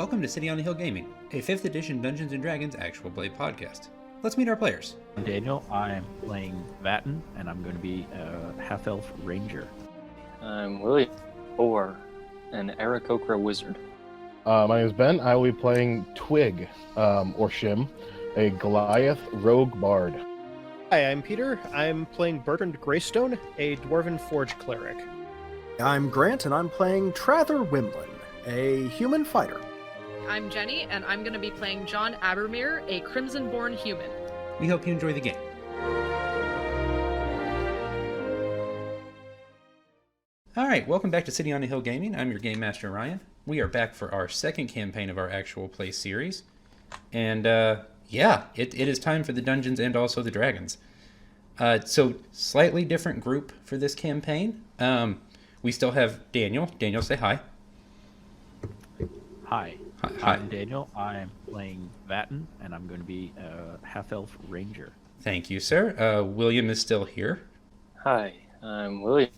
Welcome to City on the Hill Gaming, a 5th edition Dungeons & Dragons actual play podcast. Let's meet our players. I'm Daniel. I'm playing Vatten, and I'm going to be a half-elf ranger. I'm William, or an Aarakocra wizard. My name is Ben. I will be playing Twig, or Shim, a Goliath rogue bard. Hi, I'm Peter. I'm playing Bertrand Greystone, a Dwarven Forge cleric. I'm Grant, and I'm playing Trather Wimlin, a human fighter. I'm Jenny, and I'm going to be playing John Abermere, a Crimson-born human. We hope you enjoy the game. Alright, welcome back to City on the Hill Gaming. I'm your Game Master, Ryan. We are back for our second campaign of our actual play series. And, it is time for the Dungeons and also the Dragons. So, slightly different group for this campaign. We still have Daniel. Daniel, say hi. Hi. Hi. I'm Daniel. I'm playing Vatten, and I'm going to be a half-elf ranger. Thank you, sir. William is still here. Hi, I'm William,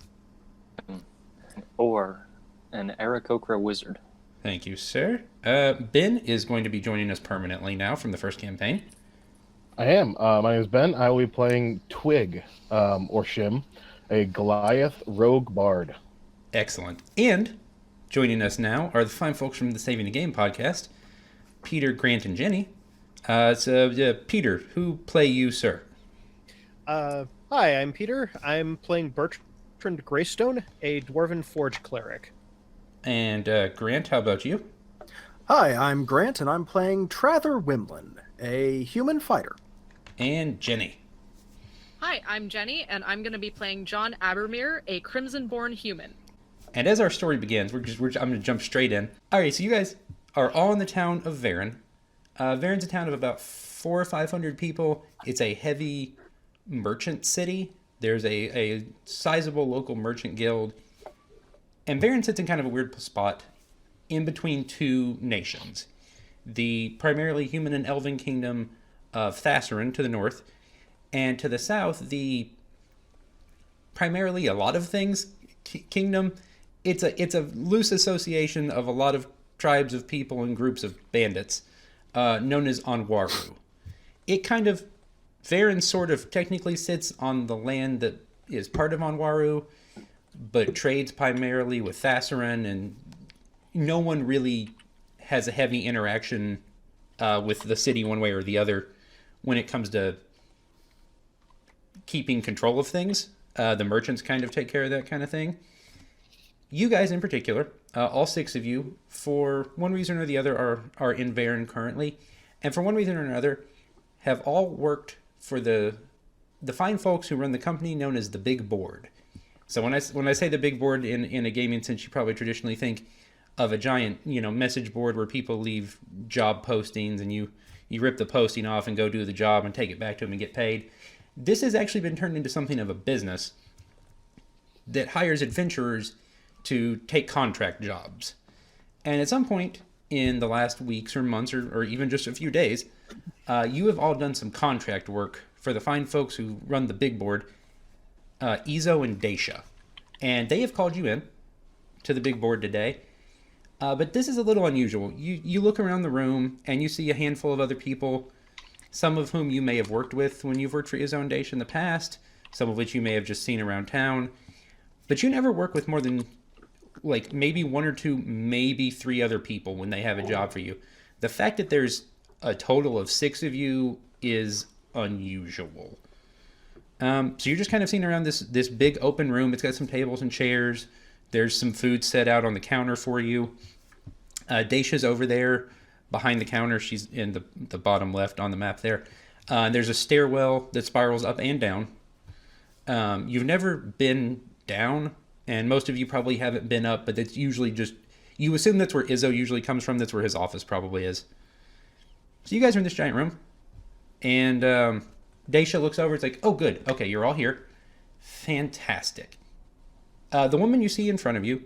or an Aarakocra wizard. Thank you, sir. Ben is going to be joining us permanently now from the first campaign. I am. My name is Ben. I will be playing Twig, or Shim, a Goliath rogue bard. Excellent. And joining us now are the fine folks from the Saving the Game podcast, Peter, Grant, and Jenny. Peter, who play you, sir? Hi, I'm Peter. I'm playing Bertrand Greystone, a Dwarven Forge cleric. And Grant, how about you? Hi, I'm Grant, and I'm playing Trather Wimlin, a human fighter. And Jenny. Hi, I'm Jenny, and I'm going to be playing John Abermere, a Crimson-born human. And as our story begins, I'm going to jump straight in. All right, so you guys are all in the town of Varen. Varen's a town of about 400 or 500 people. It's a heavy merchant city. There's a sizable local merchant guild. And Varen sits in kind of a weird spot in between two nations. The primarily human and elven kingdom of Thassaran to the north, and to the south, the primarily a lot of things kingdom. It's a loose association of a lot of tribes of people and groups of bandits, known as Anwaru. Varen sort of technically sits on the land that is part of Anwaru, but trades primarily with Thassaran, and no one really has a heavy interaction with the city one way or the other when it comes to keeping control of things. The merchants kind of take care of that kind of thing. You guys in particular, all 6 of you, for one reason or the other, are in Varen currently, and for one reason or another, have all worked for the fine folks who run the company known as the Big Board. So when I say the Big Board in a gaming sense, you probably traditionally think of a giant, message board where people leave job postings and you rip the posting off and go do the job and take it back to them and get paid. This has actually been turned into something of a business that hires adventurers to take contract jobs. And at some point in the last weeks or months or even just a few days, you have all done some contract work for the fine folks who run the Big Board, Izo and Daisha. And they have called you in to the Big Board today. But this is a little unusual. You look around the room and you see a handful of other people, some of whom you may have worked with when you've worked for Izo and Daisha in the past, some of which you may have just seen around town. But you never work with more than maybe 1 or 2, maybe 3 other people when they have a job for you. The fact that there's a total of 6 of you is unusual. So you're just kind of seeing around this big open room. It's got some tables and chairs. There's some food set out on the counter for you. Daisha's over there behind the counter. She's in the bottom left on the map there. There's a stairwell that spirals up and down. You've never been down, and most of you probably haven't been up, but it's usually just, you assume that's where Izzo usually comes from. That's where his office probably is. So you guys are in this giant room, and Daisha looks over. It's like, oh, good. Okay, you're all here. Fantastic. The woman you see in front of you,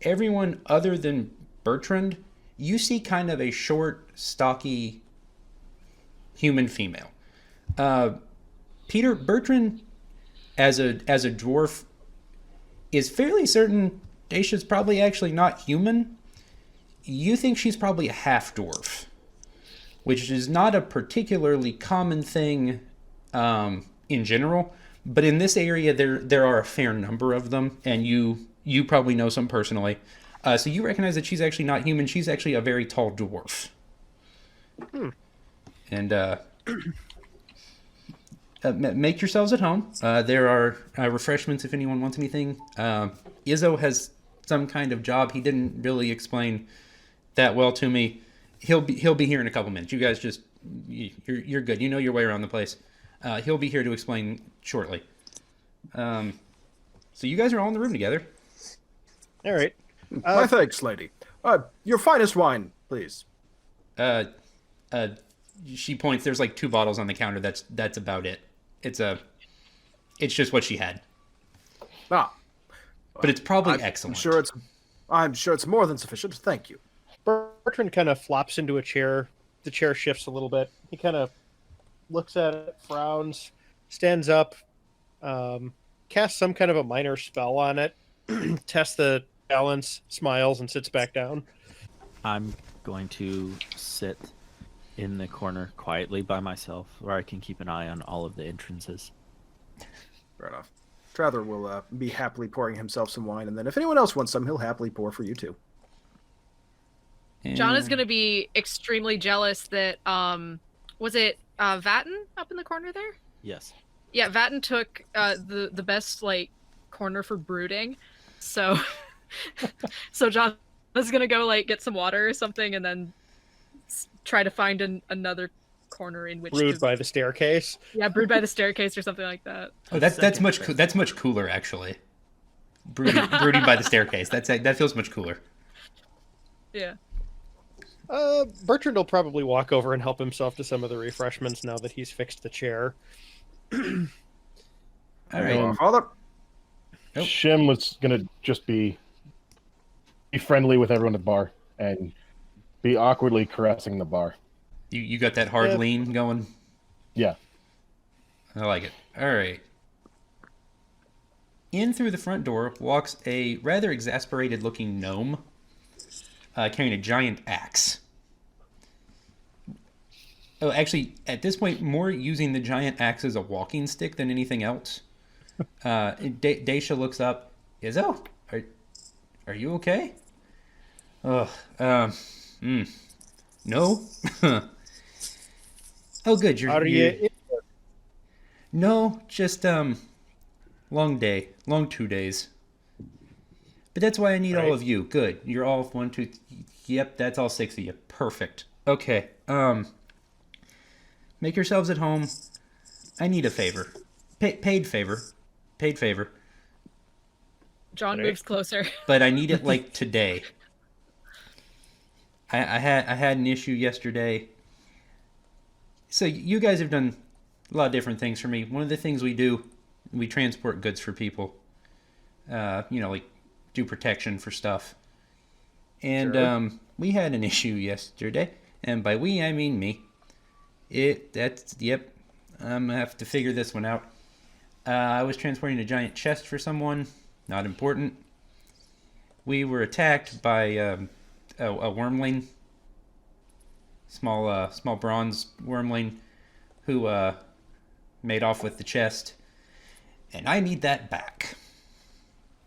everyone other than Bertrand, you see kind of a short, stocky human female. Bertrand, as a dwarf, is fairly certain Daisha's probably actually not human. You think she's probably a half dwarf, which is not a particularly common thing in general, but in this area there are a fair number of them, and you probably know some personally. So you recognize that she's actually not human. She's actually a very tall dwarf. And make yourselves at home. There are refreshments if anyone wants anything. Izzo has some kind of job. He didn't really explain that well to me. He'll be here in a couple minutes. You guys just you're good. You know your way around the place. He'll be here to explain shortly. So you guys are all in the room together. All right. My thanks, lady. Your finest wine, please. She points. There's like 2 bottles on the counter. That's about it. It's just what she had. Ah, But it's probably excellent. I'm sure it's more than sufficient. Thank you. Bertrand kind of flops into a chair. The chair shifts a little bit. He kind of looks at it, frowns, stands up, casts some kind of a minor spell on it, tests the balance, smiles, and sits back down. I'm going to sit in the corner quietly by myself, where I can keep an eye on all of the entrances. Fair enough. Trather will be happily pouring himself some wine, and then if anyone else wants some, he'll happily pour for you too. John is going to be extremely jealous that, was it Vatten up in the corner there? Yes. Yeah, Vatten took the best, like, corner for brooding. So, so John is going to go, like, get some water or something and then try to find another corner in which Brood to... by the staircase. Yeah, brood by the staircase or something like that. Oh, that's much cooler actually. Brooding by the staircase. That feels much cooler. Yeah. Bertrand will probably walk over and help himself to some of the refreshments now that he's fixed the chair. All right. Father. Nope. Shim was gonna just be friendly with everyone at the bar and be awkwardly caressing the bar. You got that hard Yeah. lean going? Yeah. I like it. All right. In through the front door walks a rather exasperated looking gnome carrying a giant axe. Oh, actually, at this point, more using the giant axe as a walking stick than anything else. Daisha looks up. Izzo, are you okay? No. Oh, good. Are you? No, just long day, long 2 days. But that's why I need all Right. of you. Good. You're all 1, 2. Yep, that's all 6 of you. Perfect. Okay. Make yourselves at home. I need a favor. Paid favor. Paid favor. John Right. moves closer. But I need it like today. I had an issue yesterday. So you guys have done a lot of different things for me. One of the things we do, we transport goods for people. Like do protection for stuff. And Sure. We had an issue yesterday, and by we I mean me. Yep. I'm gonna have to figure this one out. I was transporting a giant chest for someone. Not important. We were attacked by a wormling. Small bronze wormling who made off with the chest, and I need that back.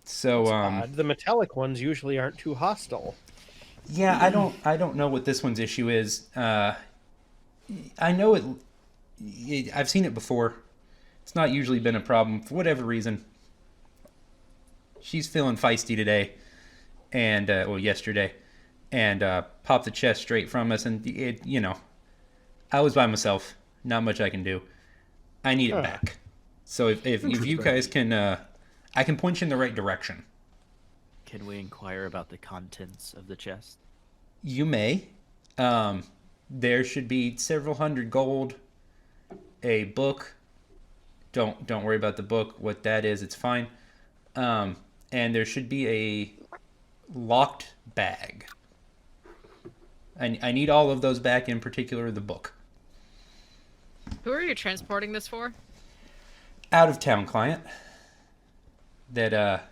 So The metallic ones usually aren't too hostile. yeah, I don't know what this one's issue is. I know it. I've seen it before. It's not usually been a problem for whatever reason. She's feeling feisty today, and yesterday, and popped the chest straight from us. And I was by myself. Not much I can do. I need it back. So if you guys can, I can point you in the right direction. Can we inquire about the contents of the chest? You may. There should be several hundred gold. A book. Don't worry about the book. What that is, it's fine. And there should be a locked bag. I need all of those back, in particular the book. Who are you transporting this for? Out of town client. That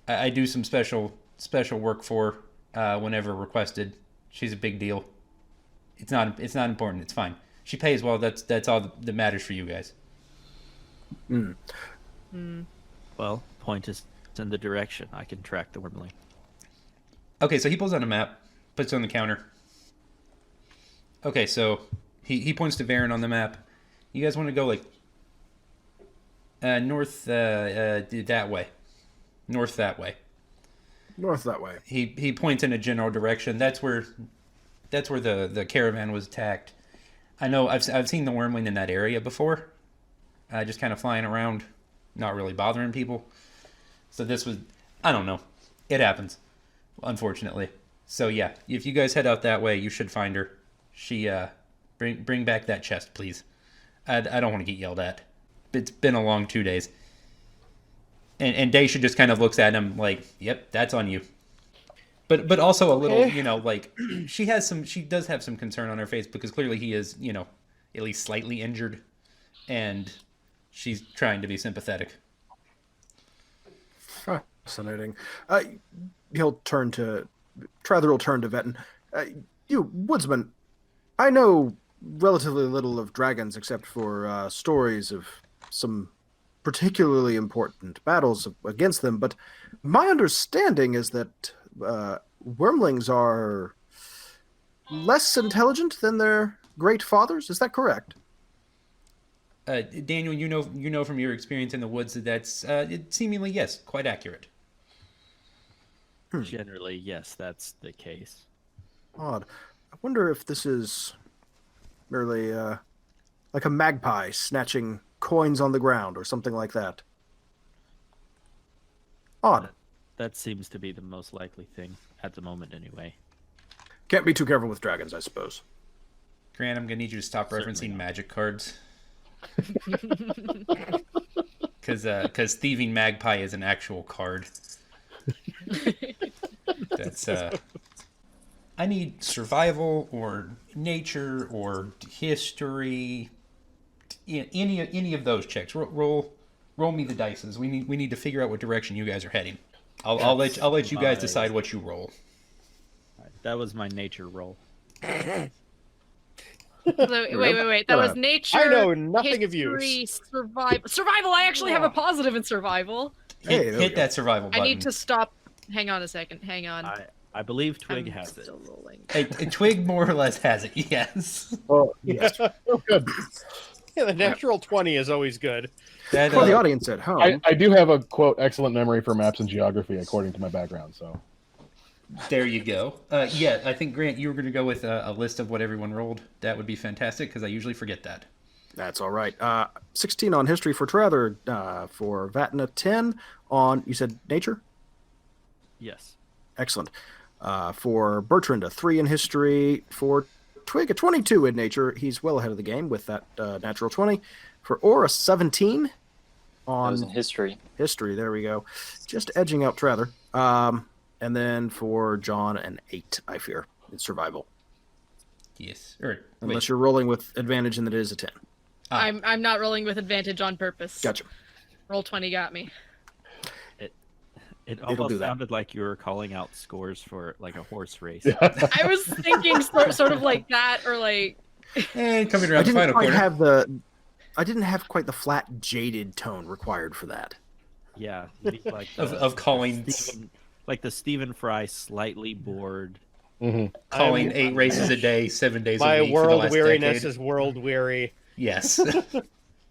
I do some special work for whenever requested. She's a big deal. It's not important. It's fine. She pays well. That's all that matters for you guys. Well, point us in the direction. I can track the wormling. Okay, so he pulls out a map, puts it on the counter. Okay, so he points to Varen on the map. You guys want to go like north that way. North that way. North that way. He points in a general direction. That's where the caravan was attacked. I know I've seen the wormling in that area before. Just kind of flying around, not really bothering people. So this was, I don't know. It happens, unfortunately. So yeah, if you guys head out that way, you should find her. She bring back that chest, please. I don't want to get yelled at. It's been a long 2 days. And Daisha just kind of looks at him like, "Yep, that's on you." But also a little, like she does have some concern on her face because clearly he is, at least slightly injured, and she's trying to be sympathetic. Fascinating. Trevor will turn to Vetten. You woodsman, I know relatively little of dragons except for stories of some particularly important battles against them, but my understanding is that wormlings are less intelligent than their great fathers. Is that correct? Daniel, you know from your experience in the woods that's seemingly, yes, quite accurate. Generally, yes, that's the case. Odd. I wonder if this is merely like a magpie snatching coins on the ground or something like that. Odd. That seems to be the most likely thing at the moment, anyway. Can't be too careful with dragons, I suppose. Grant, I'm gonna need you to stop Certainly referencing not. magic cards. Because thieving magpie is an actual card. That's I need survival or nature or history. Any of those checks. Roll me the dices. We need to figure out what direction you guys are heading. I'll let you guys decide what you roll. That was my nature roll. Wait. That was nature. I know nothing of use. history, Survival. I actually have a positive in survival. Hey, there we Hit go. that survival button. I need to stop. Hang on a second. Hang on. I believe Twig I'm has it. still rolling. A Twig more or less has it. Yes. Oh, yes. Oh, good. Yeah, the natural 20 is always good. That, For the audience at home, I do have a, quote, excellent memory for maps and geography, according to my background, so. There you go. Yeah, I think, Grant, you were going to go with a list of what everyone rolled. That would be fantastic, because I usually forget that. that's all right. 16 on history for Trevor, for Vatna 10 on, you said nature? Yes. Excellent. For Bertrand, a 3 in history. For Twig, a 22 in nature. He's well ahead of the game with that natural 20. For Orr, a 17 That was in on history. history. There we go. Just edging out Trevor. And then for John, an 8, I fear, in survival. Yes. Or, Unless wait. you're rolling with advantage and it is a 10. I'm not rolling with advantage on purpose. Gotcha. Roll 20 got me. It do almost that. sounded like you were calling out scores for like a horse race. I was thinking sort of like that, or like And coming I around the didn't final quite quarter. have I didn't have quite the flat, jaded tone required for that. Yeah, you need, like Of calling like the Stephen Fry slightly bored. calling 8 races a day, 7 days My a week for the world last weariness decade. is world weary. Yes.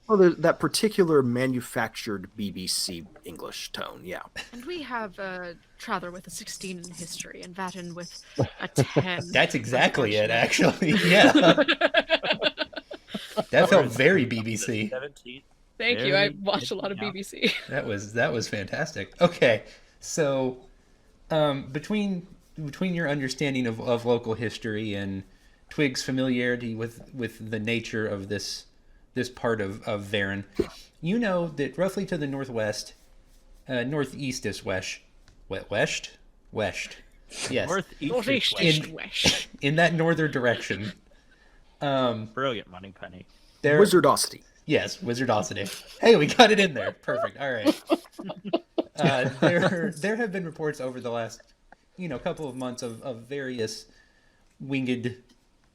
Well, there's that particular manufactured BBC English tone, yeah. and we have Trother with a 16 in history and Vatten with a 10. That's exactly it, actually. Yeah. That felt very BBC. 17. Thank you. I Very watch a lot of good. BBC. That was fantastic. Okay, so between your understanding of local history and Twig's familiarity with the nature of this part of Varen, you know that roughly to the northwest, northeast is west, yes, Northeast. Northeast West. in that northern direction. Brilliant, Money Penny. There, Wizardosity. Yes, Wizardosity. Hey, we got it in there. Perfect. All right. There have been reports over the last a couple of months of various winged,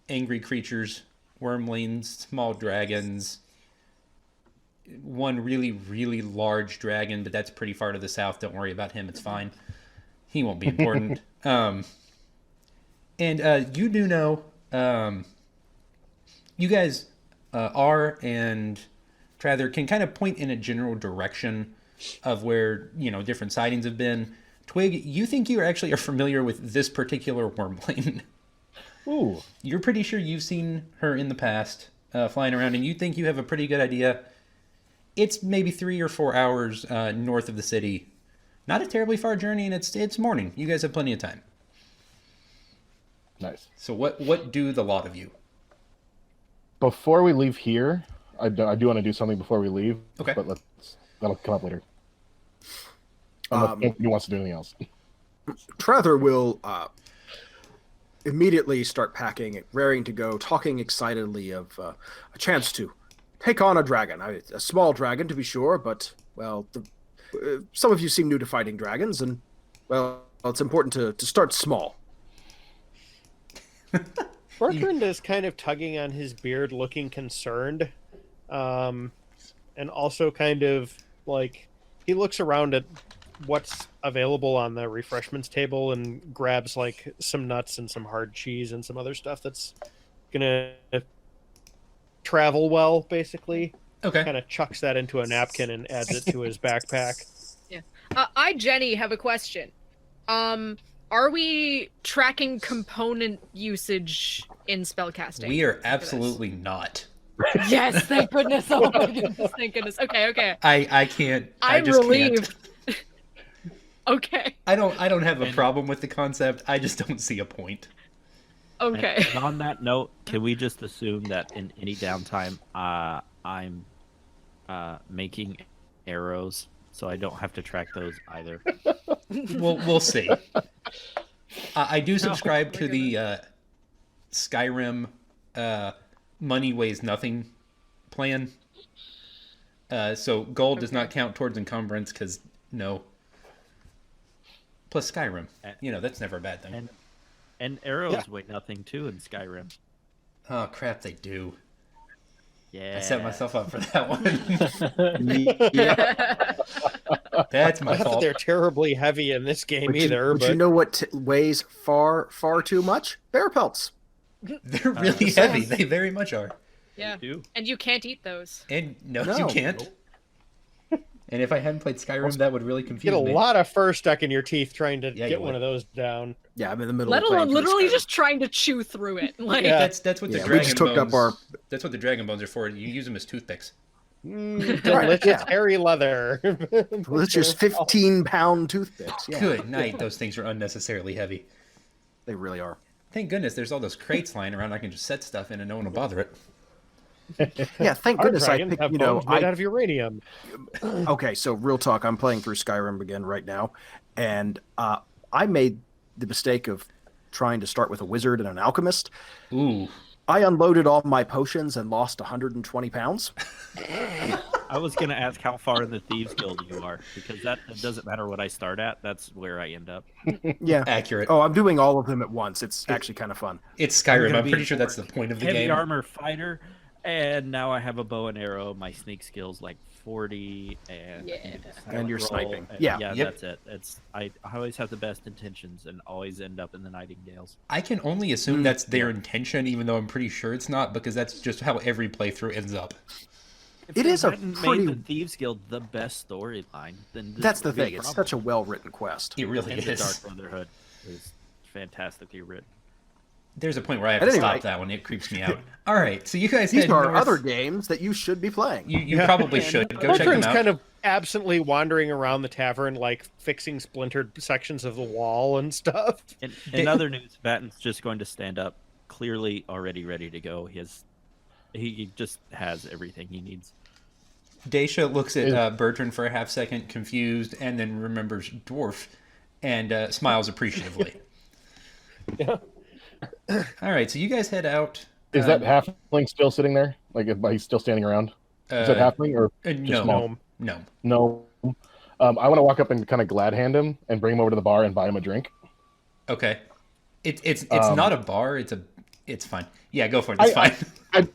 angry creatures, wormlings, small dragons, one really, really large dragon, but that's pretty far to the south. Don't worry about him. It's fine. He won't be important. And you do know, you guys are and Trather can kind of point in a general direction of where, different sightings have been. Twig, you think you actually are familiar with this particular wormling. Ooh. You're pretty sure you've seen her in the past flying around, and you think you have a pretty good idea. It's maybe 3 or 4 hours north of the city. Not a terribly far journey, and it's morning. You guys have plenty of time. Nice. So what do the lot of you? Before we leave here, I do want to do something before we leave. Okay. But that'll come up later. Unless Anthony wants to do anything else. Trather will immediately start packing, raring to go, talking excitedly of a chance to take on a dragon. A small dragon, to be sure, but, well, some of you seem new to fighting dragons, and, well, it's important to start small. Bertrand is kind of tugging on his beard, looking concerned. And also kind of, like, he looks around at what's available on the refreshments table and grabs, like, some nuts and some hard cheese and some other stuff that's gonna travel well, basically. Okay. Kind of chucks that into a napkin and adds it to his backpack. I, Jenny, have a question. Are we tracking component usage in spellcasting? We are for this? absolutely not. Yes, thank goodness. Oh my goodness, thank goodness. Okay. I can't. I I'm just relieved. can't. Okay. I don't have a problem with the concept. I just don't see a point. Okay. And on that note, can we just assume that in any downtime, I'm making arrows, so I don't have to track those either? We'll see. I do subscribe my to the Skyrim money weighs nothing plan. So gold does not count towards encumbrance because no. Plus Skyrim, that's never a bad thing. And arrows weigh nothing too in Skyrim. Oh crap, they do. Yeah. I set myself up for that one. Yeah. That's my Not that fault. they're terribly heavy in this game But either, but but you know what weighs far, far too much? Bear pelts. They're really heavy. They very much are. Yeah. Do. And you can't eat those. And no, No. you can't. And if I hadn't played Skyrim, that would really confuse get a me. lot of fur stuck in your teeth trying to Yeah, you get would. one of those down. Yeah, I'm in the middle Let of playing alone through literally Skyrim. just trying to chew through it. Like Yeah. That's what the Yeah, we dragon just took bones. up our- That's what the dragon bones are for. You use them as toothpicks. Delicious yeah. hairy leather. Delicious 15-pound toothpicks. Yeah, Good night. Those things are unnecessarily heavy. they really are. Thank goodness there's all those crates lying around. I can just set stuff in and no one will bother it. Yeah, thank Our goodness I dragons picked, have bones made out of uranium. Okay, so real talk, I'm playing through Skyrim again right now, and I made the mistake of trying to start with a wizard and an alchemist. Ooh. I unloaded all my potions and lost 120 pounds. I was gonna ask how far in the Thieves Guild you are, because that it doesn't matter what I start at. That's where I end up. Yeah. Accurate. Oh, I'm doing all of them at once. It's actually kind of fun. It's I'm Skyrim. gonna I'm be pretty a sure that's the point of the Heavy game. armor fighter, and now I have a bow and arrow. My sneak skill's like 40, and Yeah. And you're roll, sniping. and- Yeah. yeah, Yep. that's it. It's I always have the best intentions and always end up in the Nightingales. I can only assume that's their intention, even though I'm pretty sure it's not, because that's just how every playthrough ends up. If It they is a hadn't pretty- made the Thieves Guild the best storyline, then this That's the would be a thing. It's problem. such a well-written quest. It really And the is. Dark Brotherhood is fantastically written. There's a point where I have At to any stop rate- that one. It creeps me out. All right, so you guys These head are north. other games that you should be playing. You Yeah. probably should. Go check them Bertrand's out. kind of absently wandering around the tavern, like fixing splintered sections of the wall and stuff. In other news, Batten's just going to stand up, clearly already ready to go. He just has everything he needs. Daisha looks at Bertrand for a half second, confused, and then remembers Dwarf and smiles appreciatively. Yeah. All right, so you guys head out. Is that halfling still sitting there? Like, he's still standing around? Is that halfling or no, small? no. no? I want to walk up and kind of glad hand him and bring him over to the bar and buy him a drink. Okay. It's Um, not a bar. It's fine. Yeah, go for it. It's I- fine.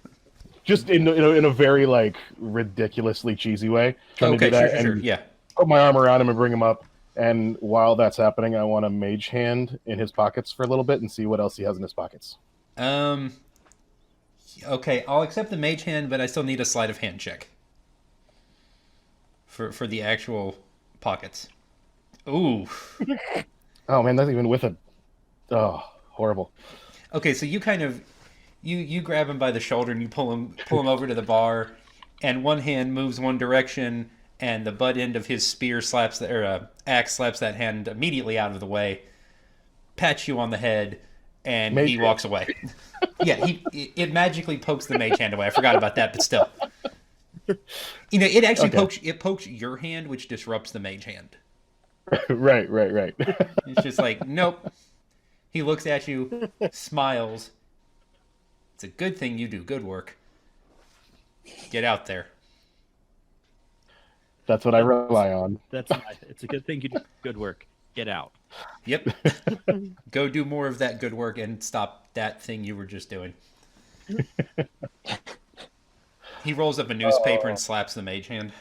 Just in a very like ridiculously cheesy way, trying to Okay, do that sure. and Yeah. put my arm around him and bring him up. And while that's happening, I want to mage hand in his pockets for a little bit and see what else he has in his pockets. Okay, I'll accept the mage hand, but I still need a sleight of hand check for the actual pockets. Ooh. Oh man, that's even with a horrible. Okay, so you kind of you grab him by the shoulder and you pull him over to the bar, and one hand moves one direction, and the butt end of his spear axe slaps that hand immediately out of the way, pats you on the head, and Mage he hand. walks away. Yeah, it magically pokes the mage hand away. I forgot about that, but still, it actually Okay. pokes your hand, which disrupts the mage hand. Right. It's just like, nope. He looks at you, smiles. It's a good thing you do good work. Get out there. That's what I rely on. It's a good thing you do good work. Get out. Yep. Go do more of that good work and stop that thing you were just doing. He rolls up a newspaper and slaps the mage hand.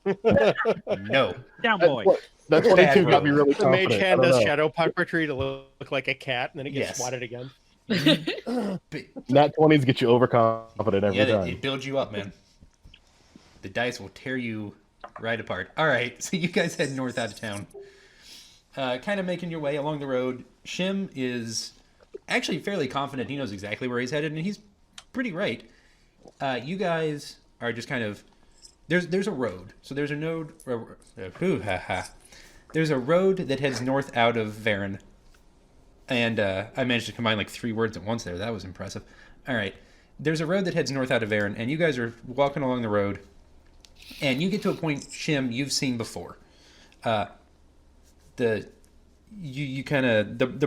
No. Down, boy. That 22 Bad got me roll. really The mage confident. I hand don't does know. shadow puppetry to look like a cat, and then it gets Yes. swatted again. But, Nat 20s get you overconfident every yeah, time. it builds you up, man. The dice will tear you right apart. All right, so you guys head north out of town. Kind of making your way along the road. Shim is actually fairly confident he knows exactly where he's headed, and he's pretty right. You guys are just kind of there's a road. So there's a node. There's a road that heads north out of Varen, and I managed to combine like 3 words at once there. That was impressive. All right, there's a road that heads north out of Varen, and you guys are walking along the road, and you get to a point, Shim, you've seen before. The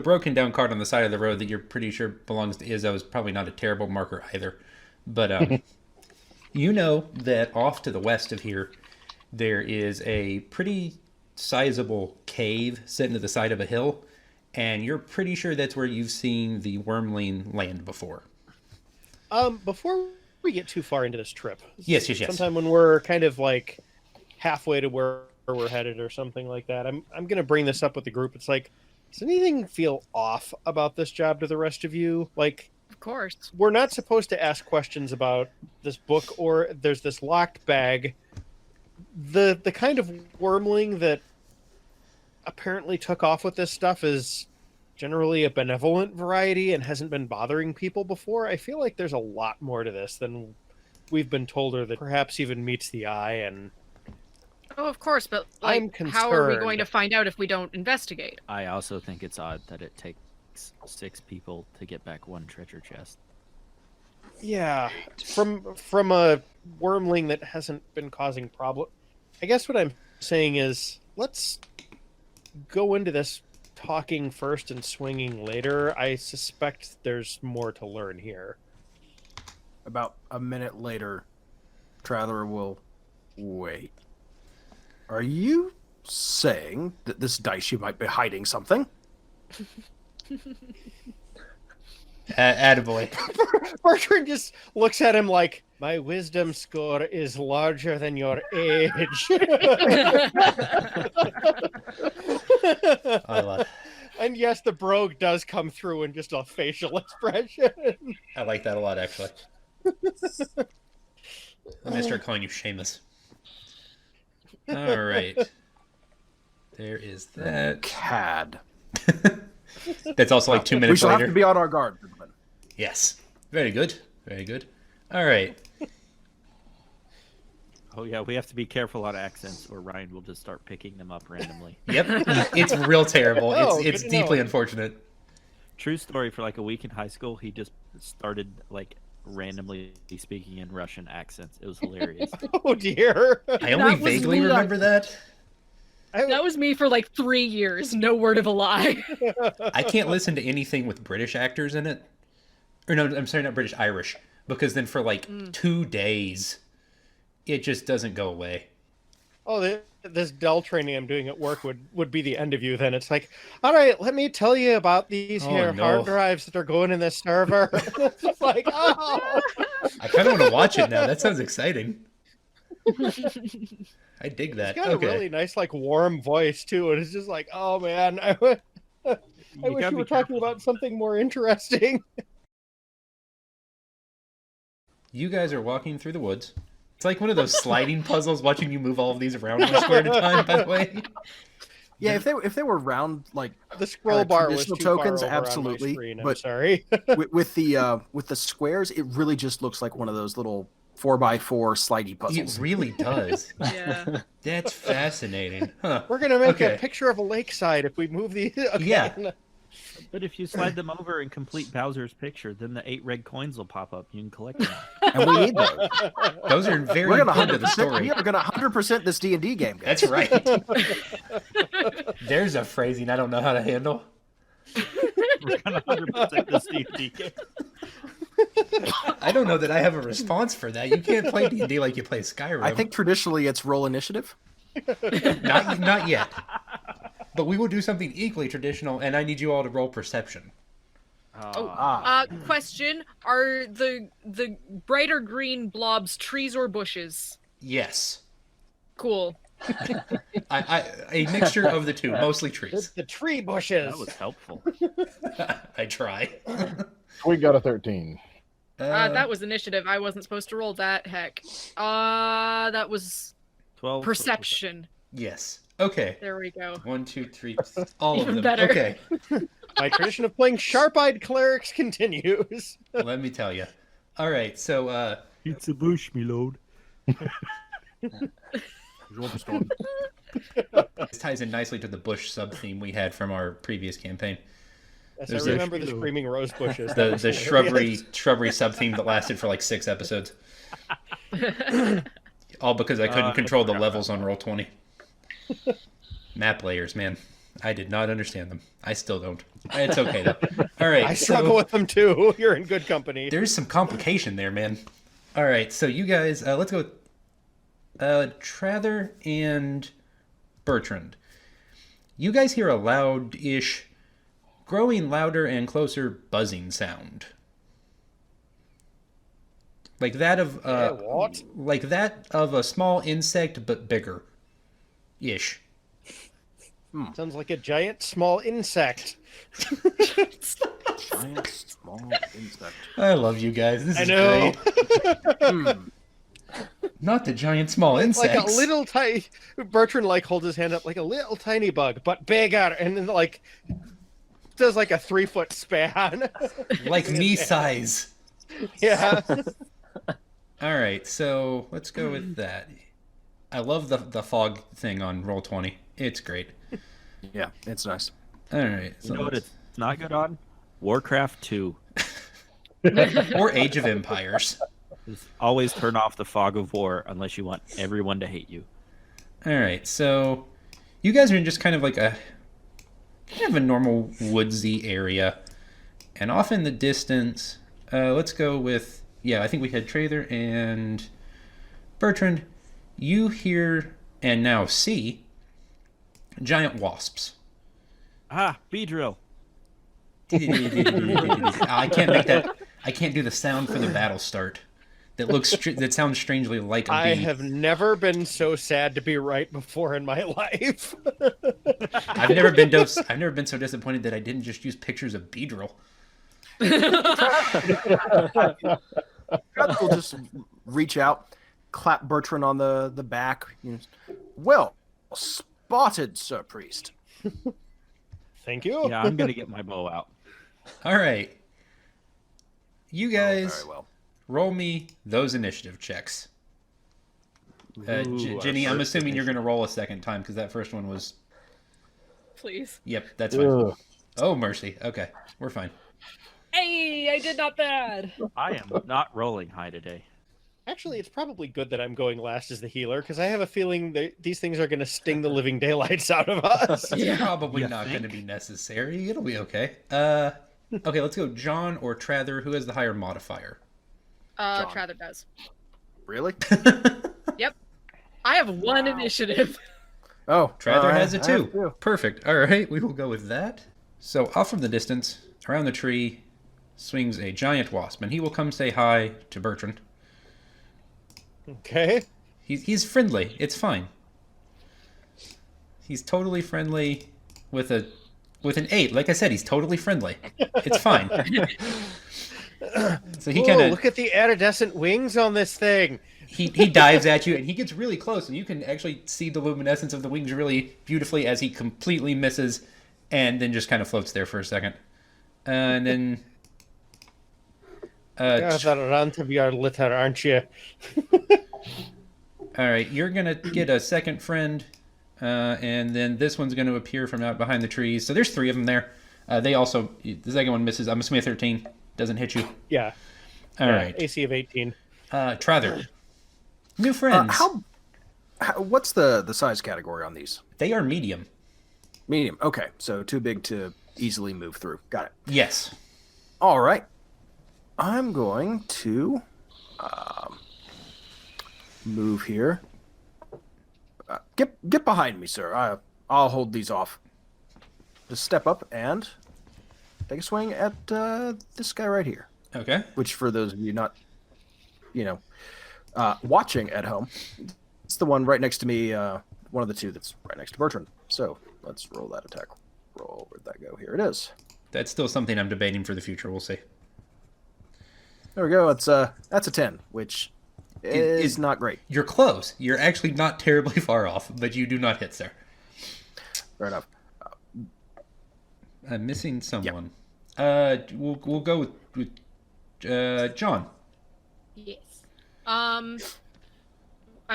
broken down cart on the side of the road that you're pretty sure belongs to Izzo is probably not a terrible marker either. But you know that off to the west of here there is a pretty sizable cave sitting to the side of a hill, and you're pretty sure that's where you've seen the Wormling land before. Before we get too far into this trip, Yes. sometime when we're kind of like halfway to where we're headed or something like that, I'm gonna bring this up with the group. It's like, does anything feel off about this job to the rest of you? Like, Of course. we're not supposed to ask questions about this book, or there's this locked bag. The kind of wormling that apparently took off with this stuff is generally a benevolent variety and hasn't been bothering people before. I feel like there's a lot more to this than we've been told, or that perhaps even meets the eye. And Oh, of course, but like, I'm how are we concerned. going to find out if we don't investigate? I also think it's odd that it takes 6 people to get back 1 treasure chest. yeah, from a wormling that hasn't been causing problem. I guess what I'm saying is, let's go into this talking first and swinging later. I suspect there's more to learn here. About a minute later, Traveler will wait. Are you saying that this dice you might be hiding something? Attaboy. Bertrand just looks at him like, my wisdom score is larger than your age. I love. And yes, the brogue does come through in just a facial expression. I like that a lot, actually. I'm gonna start calling you Seamus. All right. There is that. Cad. That's also like 2 We minutes shall later. have to be on our guard, gentlemen. Yes. Very good. Very good. All right. Oh yeah, we have to be careful on accents, or Ryan will just start picking them up randomly. Yep. It's real terrible. Oh, It's good to know. deeply unfortunate. True story. For like a week in high school, he just started like randomly speaking in Russian accents. It was hilarious. Oh dear. I only That was vaguely me. remember that. That was me for like 3 years. No word of a lie. I can't listen to anything with British actors in it. Or no, I'm sorry, not British, Irish. Because then for like 2 days, it just doesn't go away. Oh, this Dell training I'm doing at work would be the end of you. Then it's like, all right, let me tell you about these Oh, here no. hard drives that are going in this server. It's just like, oh. I kind of want to watch it now. That sounds exciting. I dig that. It's got Okay. a really nice, like, warm voice too, and it's just like, oh man, I wish gotta you be were talking careful. about something more interesting. You guys are walking through the woods. It's like one of those sliding puzzles, watching you move all of these around one square at a time, by the way. Yeah, if they were round like The scroll bar was traditional too tokens, far over absolutely, on my screen. I'm but- sorry. with the squares, it really just looks like one of those little 4x4 slidey It puzzles. really does. Yeah. That's fascinating. Huh. We're gonna make Okay. a picture of a lakeside if we move the. Okay. Yeah. But if you slide them over and complete Bowser's picture, then the 8 red coins will pop up. You can collect them. And we need those. Those are very We're gonna important to the 100%. story. We are gonna 100% this D&D game, guys. That's right. There's a phrasing I don't know how to handle. We're gonna 100% this D&D game. I don't know that I have a response for that. You can't play D&D like you play Skyrim. I think traditionally it's roll initiative. not yet. But we will do something equally traditional, and I need you all to roll perception. Oh, Ah, question: are the brighter green blobs trees or bushes? Yes. Cool. A mixture of the two, mostly trees. The tree bushes. That was helpful. I try. We got a 13. That was initiative. I wasn't supposed to roll that. Heck. That was 12. perception. Yes. Okay. There we go. 1, 2, 3, all of Even them. better. Okay. My tradition of playing sharp-eyed clerics continues. Let me tell you. All right. So, It's a bush, me lord. this ties in nicely to the bush sub theme we had from our previous campaign. Yes, There's I a- remember the screaming rose bushes. That The was the hilarious. shrubbery sub theme that lasted for like 6 episodes. All because I couldn't I control the forgot levels on Roll20. Map layers, man. I did not understand them. I still don't. It's okay though. All right. I struggle so with them too. You're in good company. there's some complication there, man. All right. So you guys, let's go with Trather and Bertrand. You guys hear a loud-ish, growing louder and closer buzzing sound. Like that of what? like that of a small insect but bigger. Ish. Sounds like a giant small insect. giant small insect. I love you guys. This I is know. great. Hmm. Not the giant small insects. Like a little tiny. Bertrand like holds his hand up like a little tiny bug, but bigger, and then like does like a 3-foot span. like me size. Yeah. All right, so let's go with that. I love the fog thing on Roll20. It's great. Yeah, it's nice. All right, You know what it's not good on? Warcraft 2. or Age of Empires. Just always turn off the fog of war unless you want everyone to hate you. All right, so you guys are in just kind of like a normal woodsy area, and off in the distance, let's go with I think we had Trather and Bertrand. You hear and now see giant wasps. Ah, Beedrill. I can't make that. I can't do the sound for the battle start. That that sounds strangely like a bee. I have never been so sad to be right before in my life. I've never been so disappointed that I didn't just use pictures of Beedrill. We'll just reach out, clap Bertrand on the back. Well spotted, Sir Priest. Thank you. Yeah, I'm going to get my bow out. All right, you guys Very well. roll me those initiative checks. Ooh, our Ginny, I'm first assuming you're going initiative. to roll a second time because that first one was. Please. Yep, that's fine. Ugh. Oh mercy. Okay, we're fine. Hey, I did not bad. I am not rolling high today. Actually, it's probably good that I'm going last as the healer because I have a feeling that these things are going to sting the living daylights out of us. It's probably You not going to think? be necessary. It'll be okay. Okay, let's go. John or Trather, who has the higher modifier? John. Trather does. Really? I have one initiative. Oh, Trather has a I have 2. two. Perfect. All right, we will go with that. So off from the distance, around the tree, swings a giant wasp, and he will come say hi to Bertrand. Okay. He's friendly. It's fine. He's totally friendly with an 8. Like I said, he's totally friendly. It's fine. So he Whoa, kind of look at the iridescent wings on this thing. he dives at you, and he gets really close, and you can actually see the luminescence of the wings really beautifully as he completely misses, and then just kind of floats there for a second, and then. You're the runt of your litter, aren't you? All right, you're gonna get a second friend, and then this one's gonna appear from out behind the trees. So there's 3 of them there. They also, the second one misses. I'm assuming a 13 doesn't hit you. Yeah. All yeah, right, AC of 18. Trather, new friends. How? What's the size category on these? They are medium. Medium. Okay, so too big to easily move through. Got it. Yes. All right. I'm going to move here. Get behind me, sir. I'll hold these off. Just step up and take a swing at this guy right here. Okay. Which, for those of you not, watching at home, it's the one right next to me. One of the 2 that's right next to Bertrand. So let's roll that attack. Roll. Where'd that go? Here it is. That's still something I'm debating for the future. We'll see. There we go. That's a 10, which is not great. You're close. You're actually not terribly far off, but you do not hit, sir. Fair enough. I'm missing someone. We'll go with John. Yes. I'm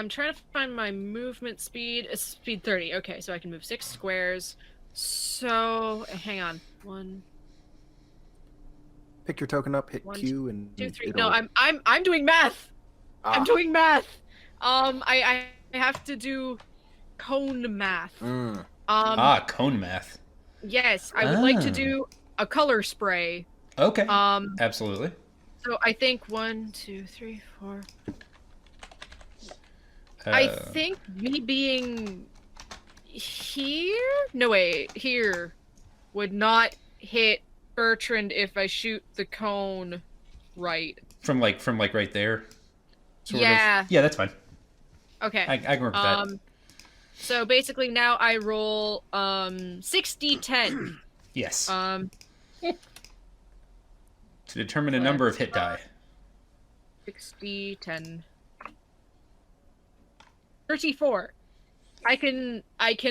trying to find my movement speed. It's speed 30. Okay, so I can move 6 squares. So hang on. 1, Pick your token up, hit 1, Q, and 2, 3. it'll- No, I'm doing math. Ah. I'm doing math. I have to do cone math. Mm. Cone math. Yes, I would like to Ah. do a color spray. Okay. Absolutely. So I think 1, 2, 3, 4. I think me being here? No, wait, here would not hit Bertrand if I shoot the cone right. from like right there. Sort Yeah. Of. Yeah, that's fine. Okay. I can work with that. So basically now I roll 6d10. Yes. Um To determine a number of hit die. 6d10. 34. I can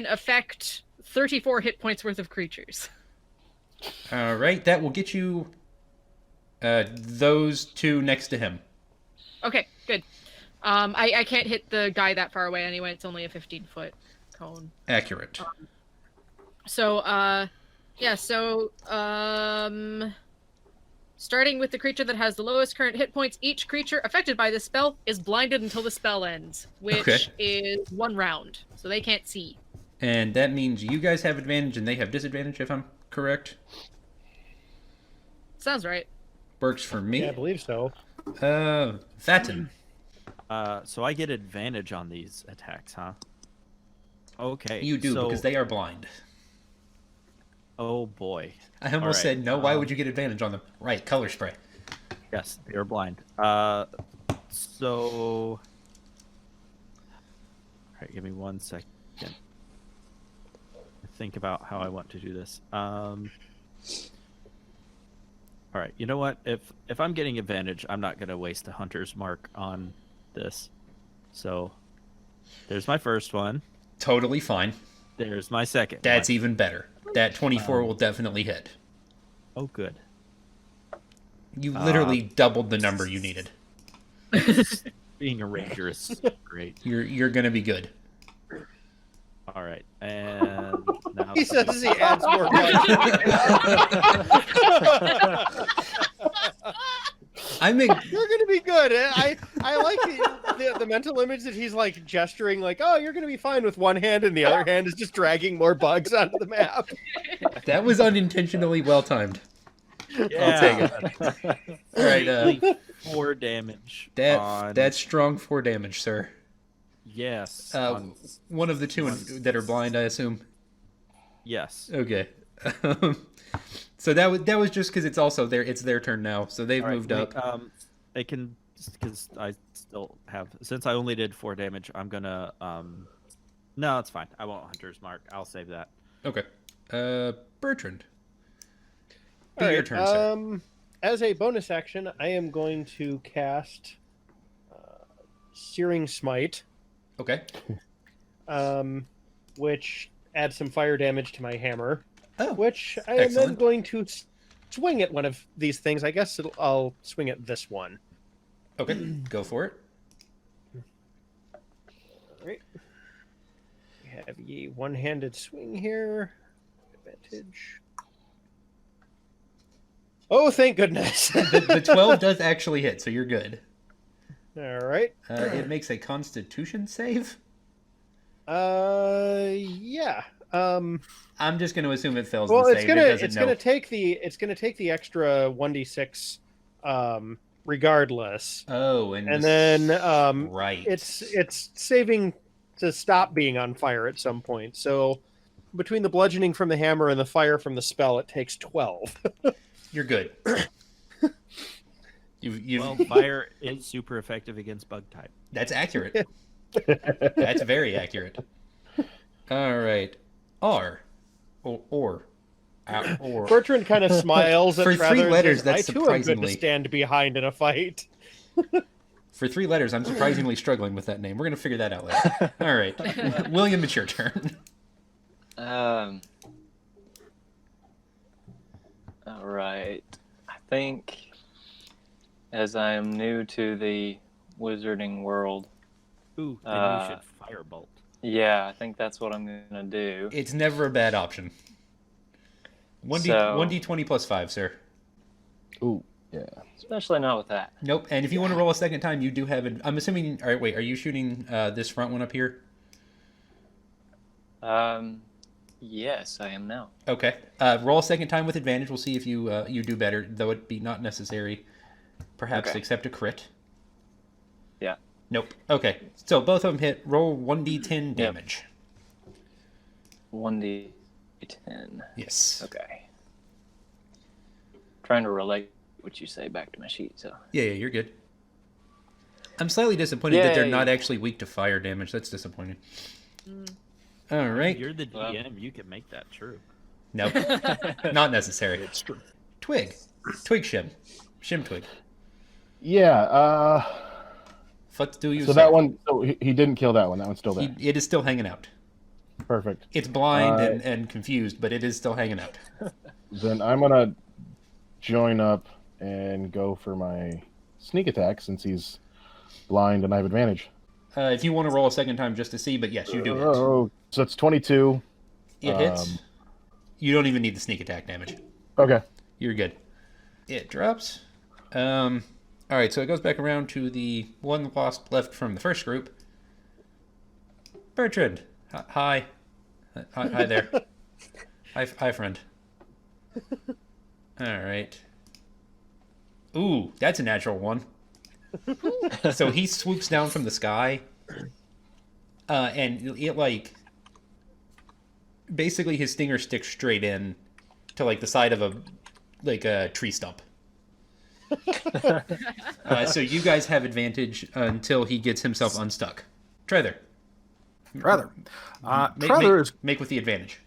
affect 34 hit points worth of creatures. All right, that will get you those 2 next to him. Okay, good. I can't hit the guy that far away anyway. It's only a 15-foot cone. Accurate. So, starting with the creature that has the lowest current hit points, each creature affected by this spell is blinded until the spell ends, which is 1 round. So they can't see. And that means you guys have advantage and they have disadvantage, if I'm correct. Sounds right. Works for me. Yeah, I believe so. Fatin. So I get advantage on these attacks, huh? Okay. You do, so- because they are blind. Oh boy. I almost right, said no. Why would you get advantage on them? Right, color spray. Yes, they are blind. So. Alright, give me 1 second. Think about how I want to do this. Alright, you know what? If I'm getting advantage, I'm not gonna waste a hunter's mark on this. So there's my first one. Totally fine. There's my second That's one. even better. That 24 will definitely hit. Oh good. You literally doubled the number you needed. Being a ranger is great. You're gonna be good. All right, and now He says as he adds more I make You're gonna be good. I like the mental image that he's like gesturing, like, "Oh, you're gonna be fine" with one hand, and the other hand is just dragging more bugs onto the map. that was unintentionally well timed. yeah, All right, 4 damage. that's strong 4 damage, sir. Yes. One of the two that are blind, I assume. Yes. Okay. So that was just because it's also it's their turn now, so they've All right, moved up. They can, because I still have, since I only did 4 damage, I'm gonna no, it's fine. I won't Hunter's Mark. I'll save that. Okay. Bertrand. Be All your right, turn, sir. As a bonus action, I am going to cast Searing Smite, Okay. which adds some fire damage to my hammer. Oh, Which I am then excellent. going to swing at one of these things. I guess I'll swing at this one. Okay. Go for it. All right. We have a one-handed swing here. Advantage. Oh, thank goodness! The 12 does actually hit, so you're good. All right. It makes a Constitution save. Yeah. I'm just going to assume it fails Well, the it's save. gonna It doesn't it's know. gonna take the extra 1d6, regardless, Oh, and then right. it's saving to stop being on fire at some point. So between the bludgeoning from the hammer and the fire from the spell, it takes 12. You're good. You've Well, fire is super effective against bug type. That's accurate. That's very accurate. All right. R. Or. Bertrand kind of smiles at For Rather 3 and letters, says, that's I too am good to surprisingly- stand behind in a fight. For 3 letters, I'm surprisingly struggling with that name. We're going to figure that out later. All right. William, it's your turn. All right. I think, as I am new to the wizarding world, Ooh, then you should firebolt. yeah, I think that's what I'm gonna do. It's never a bad option. 1d20 plus 5, sir. Ooh, yeah. Especially not with that. Nope. And if you want to roll a second time, you do have it. I'm assuming. All right, wait. Are you shooting this front one up here? Yes, I am now. Okay. Roll a second time with advantage. We'll see if you you do better, though it be not necessary. Perhaps Okay. accept a crit. Yeah. Nope. Okay. So both of them hit. Roll 1d10 damage. 1d10. Yes. Okay. Trying to relate what you say back to my sheet, so. Yeah, you're good. I'm slightly disappointed that they're Yay. not actually weak to fire damage. That's disappointing. All right. You're the Well. GM. You can make that true. Nope. Not necessary. It's true. Twig. Twig Shim. Shim Twig. Yeah. What do you So say? that one. So he didn't kill that one. That one's still there. It is still hanging out. Perfect. It's blind Uh, and confused, but it is still hanging out. Then I'm gonna join up and go for my sneak attack since he's blind and I have advantage. If you want to roll a second time just to see, but yes, you do hit. Oh, so it's 22. It hits. You don't even need the sneak attack damage. Okay. You're good. It drops. All right, so it goes back around to the one wasp left from the first group. Bertrand. Hi. Hi there. Hi, friend. All right. Ooh, that's a natural one. So he swoops down from the sky, and it like basically his stinger sticks straight in to like the side of a tree stump. So you guys have advantage until he gets himself unstuck. Trevor. Rather. Make, Trather make, is make with the advantage.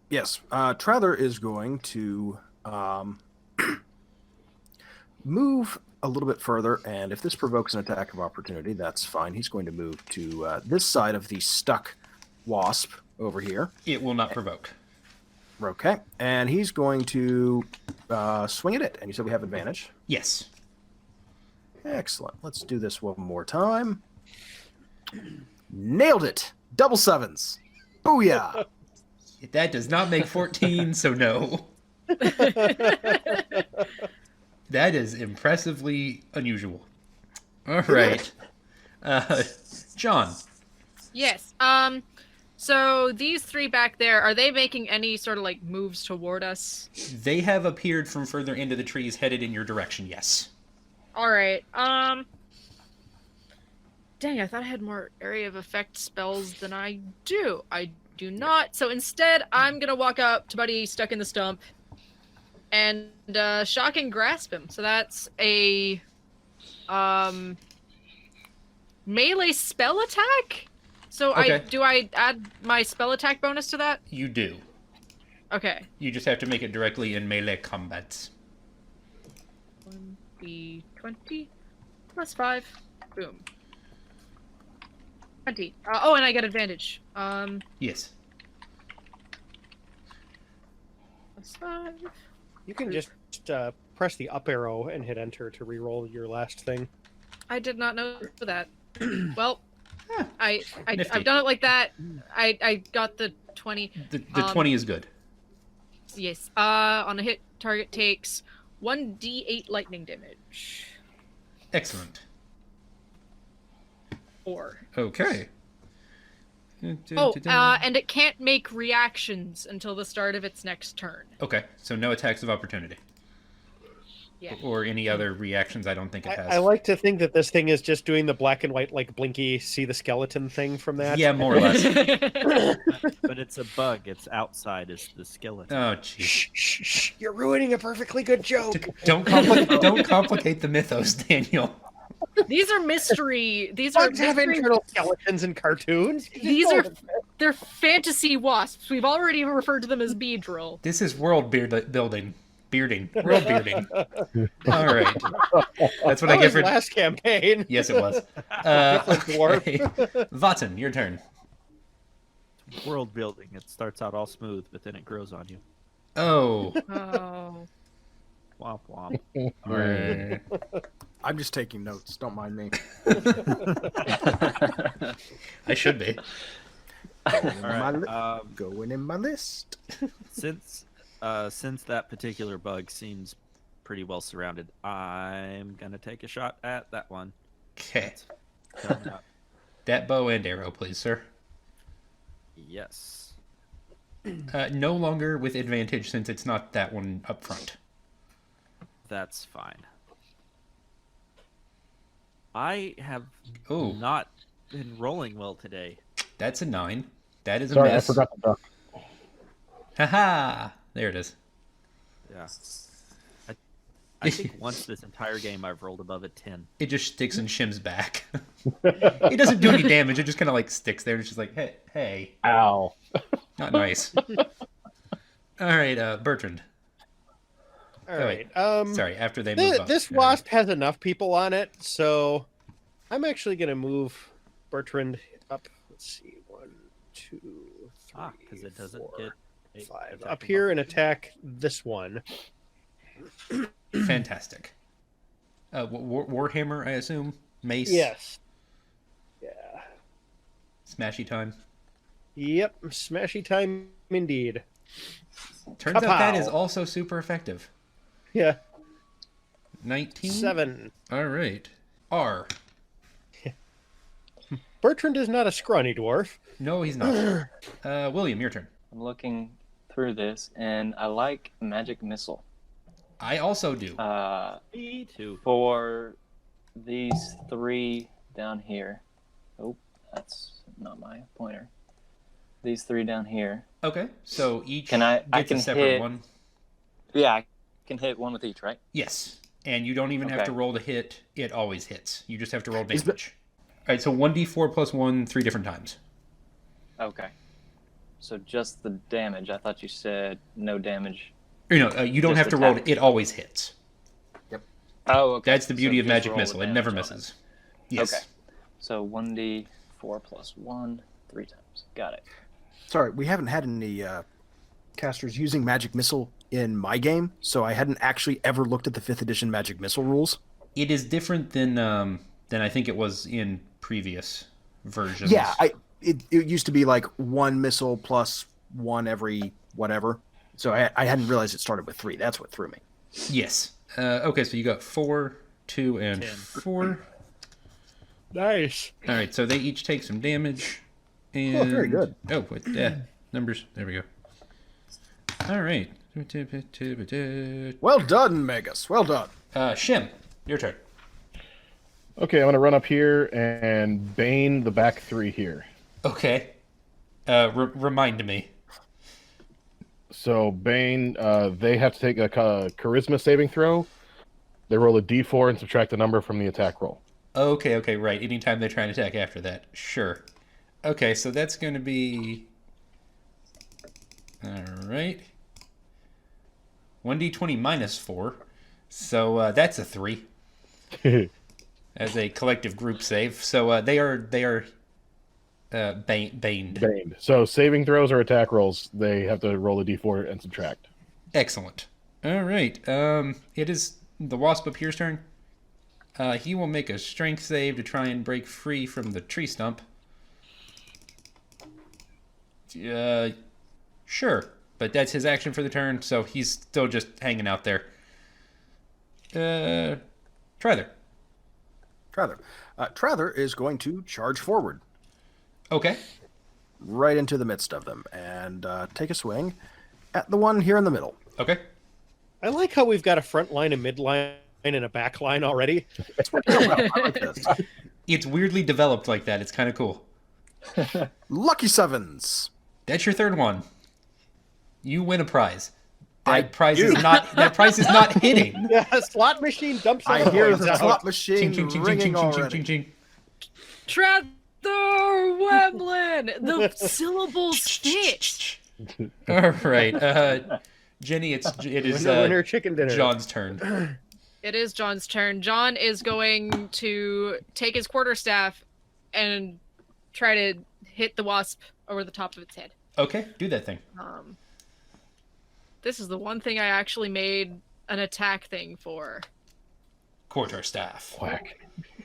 Yes, Trather is going to move a little bit further, and if this provokes an attack of opportunity, that's fine. He's going to move to this side of the stuck wasp over here. It will not provoke. Okay, and he's going to swing at it. And you said we have advantage. Yes. Excellent. Let's do this one more time. Nailed it. Double sevens. Booyah. That does not make 14, so no. That is impressively unusual. All right. John. Yes. So these 3 back there, are they making any sort of like moves toward us? They have appeared from further into the trees headed in your direction, yes. All right. Dang, I thought I had more area of effect spells than I do. I do not. So instead, I'm gonna walk up to Buddy stuck in the stump and shock and grasp him. So that's a melee spell attack. So Okay. do I add my spell attack bonus to that? You do. Okay. You just have to make it directly in melee combats. 1d20 plus 5. Boom. 20. Oh, and I get advantage. Yes. Plus 5. You can just press the up arrow and hit enter to re-roll your last thing. I did not know that. Well, Huh. I've Nifty. done it like that. I got the 20. The 20 is good. Yes. On a hit, target takes 1d8 lightning damage. Excellent. 4. Okay. Oh, and it can't make reactions until the start of its next turn. Okay, so no attacks of opportunity. Yeah. Or any other reactions I don't think it has. I like to think that this thing is just doing the black and white, like blinky, see the skeleton thing from that. Yeah, more or less. But it's a bug. It's outside is the skeleton. Oh, jeez. Shh, you're ruining a perfectly good joke. Don't complicate the mythos, Daniel. These are mystery. These are Bugs have mystery. internal skeletons in cartoons. These are they're fantasy wasps. We've already referred to them as Beedrill. This is world building. World bearding. All right. That's what I That get was for... last campaign. Yes, it was. Different dwarf. Okay. Vaten, your turn. World building. It starts out all smooth, but then it grows on you. Oh. Oh. Womp womp. Right. I'm just taking notes. Don't mind me. I should be. Going in, All my, right. going in my list. Since that particular bug seems pretty well surrounded, I'm gonna take a shot at that one. Okay. Coming up. That bow and arrow, please, sir. Yes. No longer with advantage since it's not that one up front. That's fine. I have Oh. not been rolling well today. That's a 9. That is a Sorry, I miss. forgot the duck. Haha! There it is. Yeah. I think once this entire game I've rolled above a 10. It just sticks in Shim's back. It doesn't do any damage. It just kind of like sticks there. And it's just like, hey, Ow. not nice. All right, Bertrand. All Oh, right. wait. Sorry, after they move up. This All right. wasp has enough people on it, so I'm actually gonna move Bertrand up. Let's see, 1, 2, 3, Because it doesn't 4, get a 5 attack up of here and attack this one. Fantastic. Warhammer, I assume? Mace? Yes. Yeah. Smashy time. Yep. Smashy time indeed. Turns out that Kapow. is also super effective. Yeah. 19? 7. All right. R. Bertrand is not a scrawny dwarf. No, he's not. William, your turn. I'm looking through this, and I like magic missile. I also do. Me too. For these 3 down here. Oh, that's not my pointer. These 3 down here. Okay, so each Can I gets can a separate hit- one. Yeah, I can hit 1 with each, right? Yes, and you don't even have Okay. to roll to hit. It always hits. You just have to roll Is damage. All right, so 1d4 plus 1 3 different times. Okay. So just the damage. I thought you said no damage. Or, you don't Just have to roll. attack. It always hits. Oh, okay. That's the beauty So of just magic roll missile. the It never damage on misses. Yes. Okay. So 1d4 plus 1, 3 times. Got it. Sorry, we haven't had any casters using magic missile in my game, so I hadn't actually ever looked at the 5th edition magic missile rules. It is different than I think it was in previous versions. Yeah, it used to be like 1 missile plus 1 every whatever. So I hadn't realized it started with 3. That's what threw me. Yes. Okay, so you got 4, 2, and 10. 4. Nice. All right, so they each take some damage. And... very good. Oh, wait, yeah, numbers. There we go. All right. Well done, Magus. Well done. Shim, your turn. Okay, I'm gonna run up here and bane the back three here. Okay. Remind me. So bane, they have to take a charisma saving throw. They roll a d4 and subtract the number from the attack roll. Okay, right. Anytime they try and attack after that. Sure. Okay, so that's going to be... Alright. 1d20 minus 4. So that's a 3 as a collective group save. So they are baned. Baned. So saving throws or attack rolls, they have to roll a d4 and subtract. Excellent. Alright. It is the Wasp up here's turn. He will make a strength save to try and break free from the tree stump. Sure, but that's his action for the turn, so he's still just hanging out there. Trather. Trather is going to charge forward Okay. right into the midst of them and take a swing at the one here in the middle. Okay. I like how we've got a front line, a mid line, and a back line already. It's working out well. I like this. It's weirdly developed like that. It's kind of cool. Lucky sevens. That's your third one. You win a prize. That I prize do. is not. That prize is not hitting. Yeah, slot machine dumps all I the hear coins the out. slot Ching, machine ching, ching, ching, ringing ching, ching, already. ching, ching. Trather Wemblin! The syllables fit! All right, Jenny. It is Winner, winner, chicken dinner. John's turn. It is John's turn. John is going to take his quarterstaff and try to hit the wasp over the top of its head. Okay, do that thing. This is the one thing I actually made an attack thing for. Quarter staff. Whack.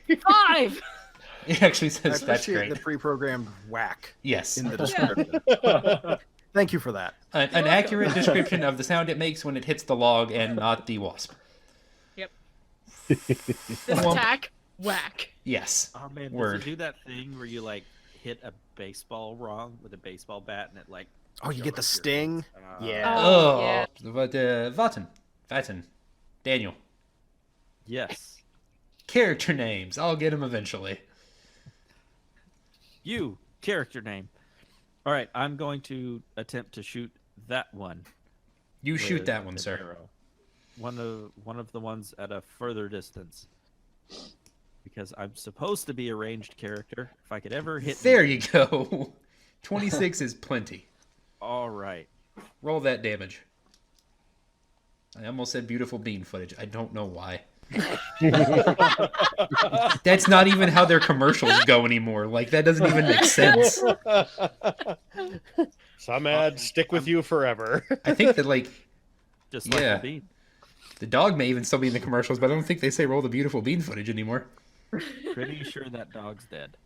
5! It actually I says that's appreciate great. the pre-programmed whack Yes, in the description. Thank you for that. an accurate description of the sound it makes when it hits the log and not the wasp. Yep. This attack, whack. Yes. Oh man, Word. does it do that thing where you like hit a baseball wrong with a baseball bat and it like? Oh, you get the goes up your sting? face? Yeah. Oh, yeah. But Vatten, Daniel. Yes. Character names. I'll get them eventually. You character name. All right, I'm going to attempt to shoot that one. You shoot with that one, an sir. arrow. One of the ones at a further distance. Because I'm supposed to be a ranged character. If I could ever hit There me- you go. 26 is plenty. All right. Roll that damage. I almost said beautiful bean footage. I don't know why. That's not even how their commercials go anymore. Like, that doesn't even make sense. Some ads stick with you forever. I think that, like, Just like Yeah. the bean. the dog may even still be in the commercials, but I don't think they say roll the beautiful bean footage anymore. Pretty sure that dog's dead.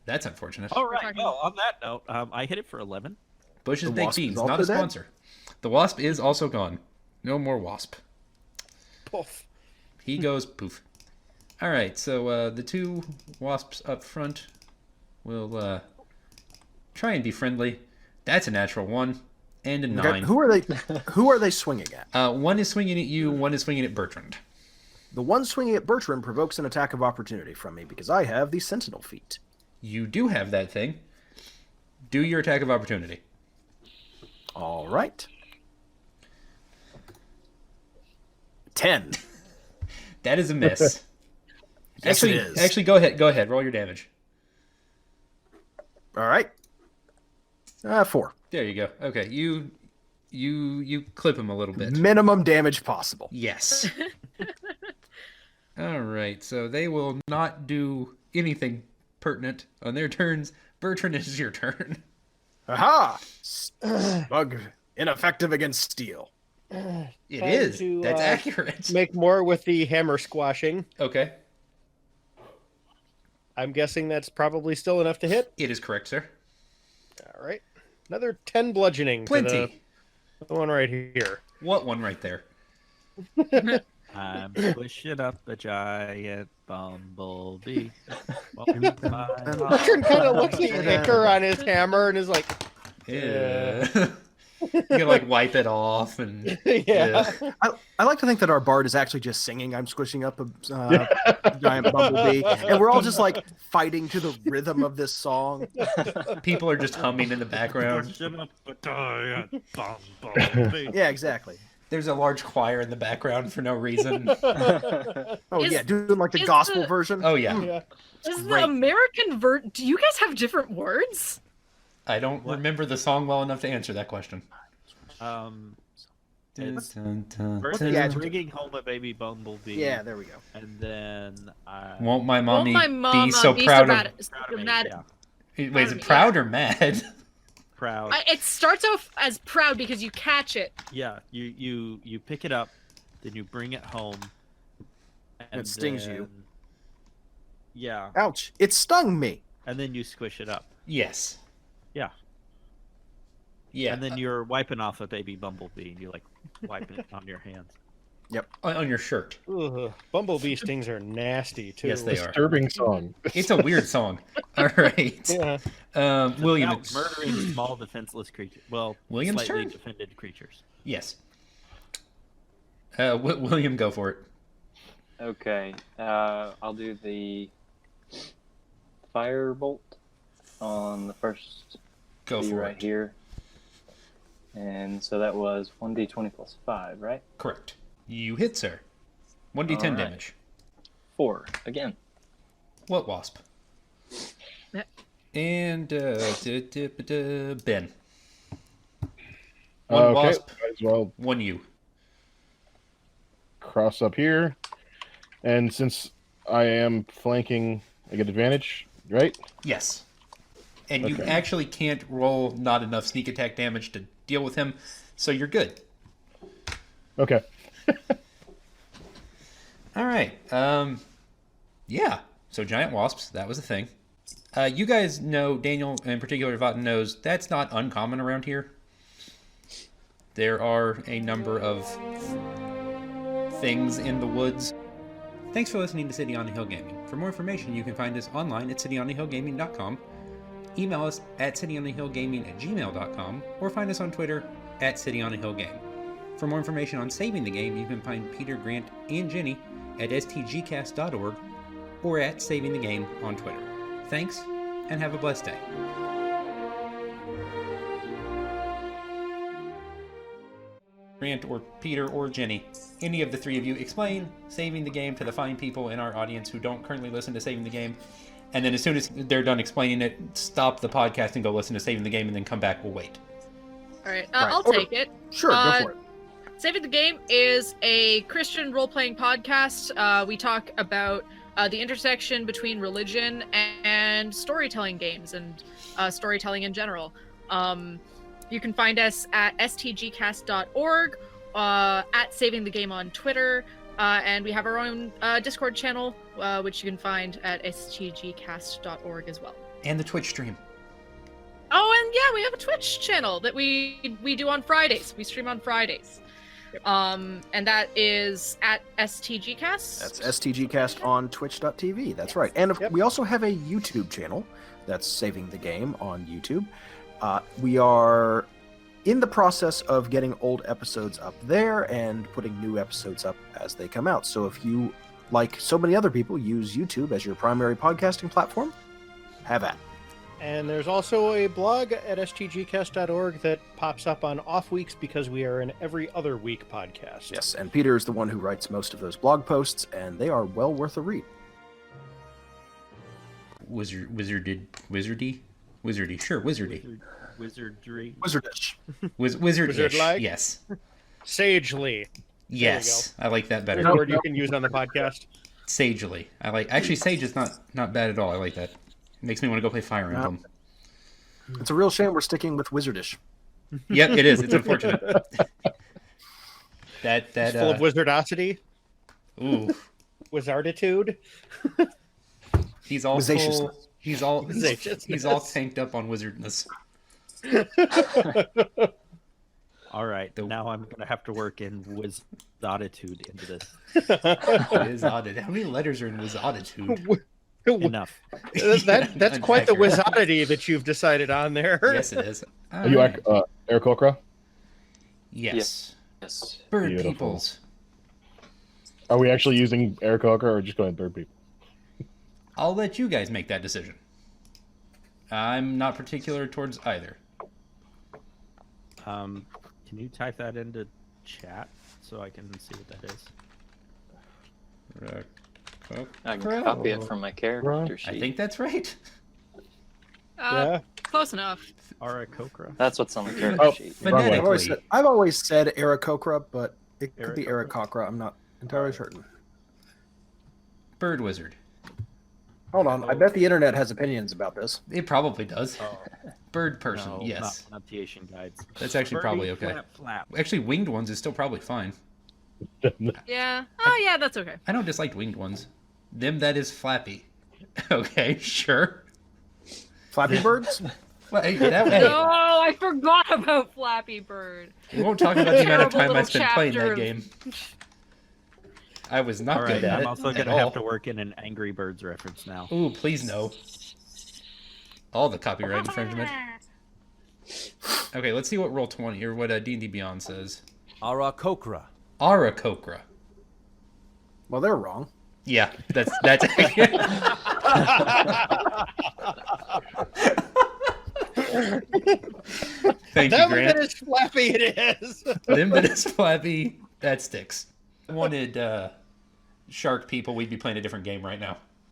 That's unfortunate. All right. talking- Well, on that note, I hit it for 11. Bush's The Baked wasp is Beans, also not a dead? sponsor. The wasp is also gone. No more wasp. Poof. He goes poof. All right, so the two wasps up front will try and be friendly. That's a natural 1 and a 9. Okay, who are they swinging at? One is swinging at you, one is swinging at Bertrand. The one swinging at Bertram provokes an attack of opportunity from me because I have the Sentinel feat. You do have that thing. Do your attack of opportunity. All right. 10. That is a miss. Yes, it is. Actually, go ahead. Roll your damage. All right. 4. There you go. Okay, you clip him a little bit. Minimum damage possible. Yes. All right, so they will not do anything pertinent on their turns. Bertrand, it is your turn. Aha! Bug ineffective against steel. It Time is. to, That's accurate. Make more with the hammer squashing. Okay, I'm guessing that's probably still enough to hit. it is correct, sir. All right. Another 10 bludgeoning. Plenty. To the one right here. What one right there? I'm pushing up a giant bumblebee. Welcome to my Bertrand kind of looks at the ichor on his hammer and is like, Yeah. You like wipe it off and Yeah. I like to think that our bard is actually just singing "I'm squishing up a giant bumblebee," and we're all just like fighting to the rhythm of this song. people are just humming in the background. Yeah, exactly. There's a large choir in the background for no reason. Oh Is- yeah, doing like the is gospel the- version. Oh yeah. Yeah. Is great. the American do you guys have different words? I don't remember the song well enough to answer that question. It's Dun, dun, first the dun. it's adjective? bringing home a baby bumblebee. Yeah, there we go. And then Won't my Won't mommy my be mama so be proud so of? proud of me. mad- Yeah, Wait, is of it me, proud or mad? proud. It starts off as proud because you catch it. Yeah, you pick it up, then you bring it home, and It stings you. then- Yeah, Ouch! It stung me. and then you squish it up. Yes. Yeah. Yeah. And then you're wiping off a baby bumblebee, and you like wiping it on your hands. On your shirt. Ugh. Bumblebee stings are nasty too. Yes, they are. Disturbing song. It's a weird song. All right. Yeah. William. About murdering small defenseless creatures. Well, William's slightly turn? defended creatures. Yes. William, go for it. Okay, I'll do the firebolt on the first Go bee for right it. here. And so that was 1d20 plus 5, right? Correct. You hit, sir. 1d10 All right. damage. 4 again. What wasp? Yep. And Ben. One Okay, wasp, might as well one you. cross up here. And since I am flanking, I get advantage, right? Yes. And you Okay. actually can't roll not enough sneak attack damage to deal with him, so you're good. Okay. All right. Yeah. So giant wasps, that was a thing. You guys know, Daniel in particular, Vatten knows that's not uncommon around here. There are a number of things in the woods. Thanks for listening to City on the Hill Gaming. For more information, you can find us online at cityonthehillgaming.com, email us at cityonthehillgaming@gmail.com, or find us on Twitter at cityonthehillgame. For more information on saving the game, you can find Peter, Grant, and Jenny at stgcast.org or at Saving the Game on Twitter. Thanks, and have a blessed day. Grant or Peter or Jenny, any of the three of you, explain Saving the Game to the fine people in our audience who don't currently listen to Saving the Game. And then as soon as they're done explaining it, stop the podcast and go listen to Saving the Game, and then come back. We'll wait. All right, Right. I'll Or- take it. Sure, go for it. Saving the Game is a Christian role-playing podcast. We talk about the intersection between religion and storytelling games and storytelling in general. You can find us at stgcast.org, at Saving the Game on Twitter, and we have our own Discord channel, which you can find at stgcast.org as well. And the Twitch stream. Oh, and yeah, we have a Twitch channel that we do on Fridays. We stream on Fridays. And that is at STGcast. That's STGcast on twitch.tv. That's right. And Yep. we also have a YouTube channel that's Saving the Game on YouTube. We are in the process of getting old episodes up there and putting new episodes up as they come out. So if you, like so many other people, use YouTube as your primary podcasting platform, have at it. And there's also a blog at stgcast.org that pops up on off weeks because we are an every other week podcast. Yes, and Peter is the one who writes most of those blog posts, and they are well worth a read. Wizardy? Sure, wizardy. Wizardry. Wizardish. Wizard-ish, Wizard-like? yes. Sagely. Yes, I like that better. There's a word you can use on the podcast. Sagely. I like. Actually, sage is not bad at all. I like that. It makes me want to go play Fire Emblem. It's a real shame we're sticking with Wizardish. Yep, it is. It's unfortunate. that It's full of wizardosity, ooh, wizarditude. he's all full. Wizzaciousness. He's all Wizzaciousness. tanked up on wizardness. All right, now I'm gonna have to work in wizarditude into this. Wizarditude. How many letters are in wizarditude? Enough. That's quite the Accurate. wizardity that you've decided on there. Yes, it is. Are you Eric Okra? Yes. Yes. Bird Beautiful. peoples. Are we actually using Aarakocra or just going bird people? I'll let you guys make that decision. I'm not particular towards either. Can you type that into chat so I can see what that is? I can copy it from my character Right. sheet. I think that's right. Yeah. Close enough. Aarakocra. That's what's on the character Oh, sheet. wrong way. Phonetically. I've always said Aarakocra, but it could be Aarakocra? Aarakocra. I'm not entirely certain. Bird wizard. Hold on. I bet the internet has opinions about this. It probably does. Oh, Bird person. no, Yes. not pronunciation guides. That's actually probably okay. Flap, flap. Actually, winged ones is still probably fine. Yeah. Oh yeah, that's okay. I don't dislike winged ones. Them that is flappy. Okay, sure. Flappy Birds? Well, hey, that way. No, I forgot about Flappy Bird. We won't talk about the amount of Terrible time I little spent playing that chapter. game. I was not All right, good at I'm it. also at gonna all. have to work in an Angry Birds reference now. Ooh, please no. All the copyright infringement. Okay, let's see what Roll20 or what D&D Beyond says. Aarakocra. Aarakocra. Well, they're wrong. Yeah, that's Thank you, That Grant. is flappy. It is. Them that is flappy, that sticks. Wanted shark people, we'd be playing a different game right now.